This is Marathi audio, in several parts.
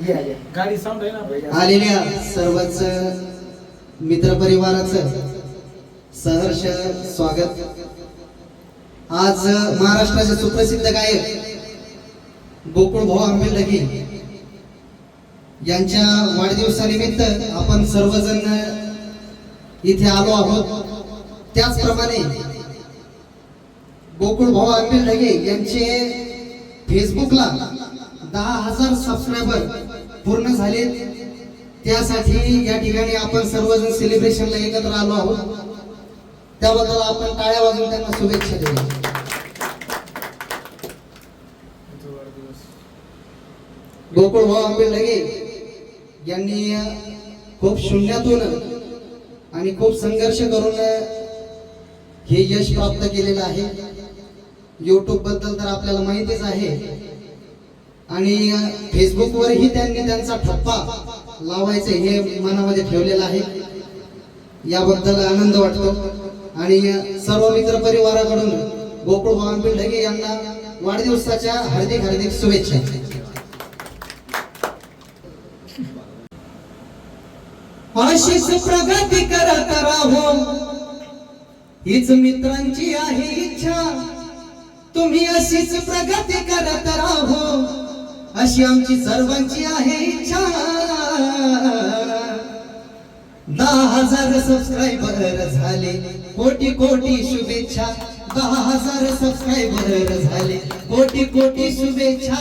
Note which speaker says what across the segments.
Speaker 1: गाडी साऊंड आहे ना
Speaker 2: आलेल्या सर्वच मित्रपरिवाराचं सहर्ष स्वागत। आज महाराष्ट्राचे सुप्रसिद्ध गायक गोकुळ भाऊ आंबेलगी यांच्या वाढदिवसानिमित्त आपण सर्वजण इथे आलो आहोत। त्याचप्रमाणे गोकुळ भाऊ आंबेलगी यांचे फेसबुकला 10,000 सबस्क्रायबर पूर्ण झाले। त्यासाठी या ठिकाणी आपण सर्वजण सेलिब्रेशनला एकत्र आलो आहोत। त्याबद्दल आपण टाळ्या वाजवून त्यांना शुभेच्छा देऊया। गोकुळ भाऊ आंबेलगी यांनी खूप शून्यातून आणि खूप संघर्ष करून हे यश प्राप्त केलेलं आहे। YouTube बद्दल तर आपल्याला माहितीच आहे आणि फेसबुक वरही त्यांनी त्यांचा ठप्पा लावायचे हे मनामध्ये ठेवलेलं आहे। याबद्दल आनंद वाटतो आणि सर्व मित्र परिवाराकडून गोकुळ भाऊ आंबेलगी यांना वाढदिवसाच्या हार्दिक हार्दिक शुभेच्छा। अशीच प्रगती करत राहो हीच मित्रांची आहे इच्छा। तुम्ही अशीच प्रगती करत राहो अशी आमची सर्वांची आहे इच्छा। 10,000 सबस्क्रायबर झाले कोटी कोटी शुभेच्छा। 10,000 सबस्क्रायबर झाले कोटी कोटी शुभेच्छा।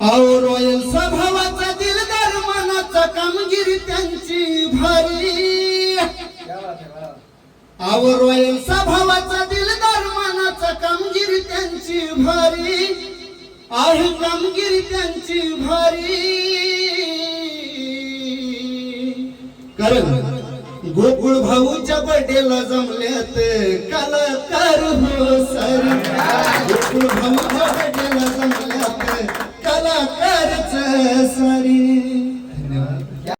Speaker 2: आओ रॉयल स्वभावाचा दिलदार मनाचा कामगिरी त्यांची भारी। आओ रॉयल स्वभावाचा दिलदार मनाचा कामगिरी त्यांची भारी आहे। कामगिरी त्यांची भारी कारण गोकुळ भाऊच्या बर्थडेला जमल्यात कलाकार हो सर। गोकुळ भाऊच्या बर्थडेला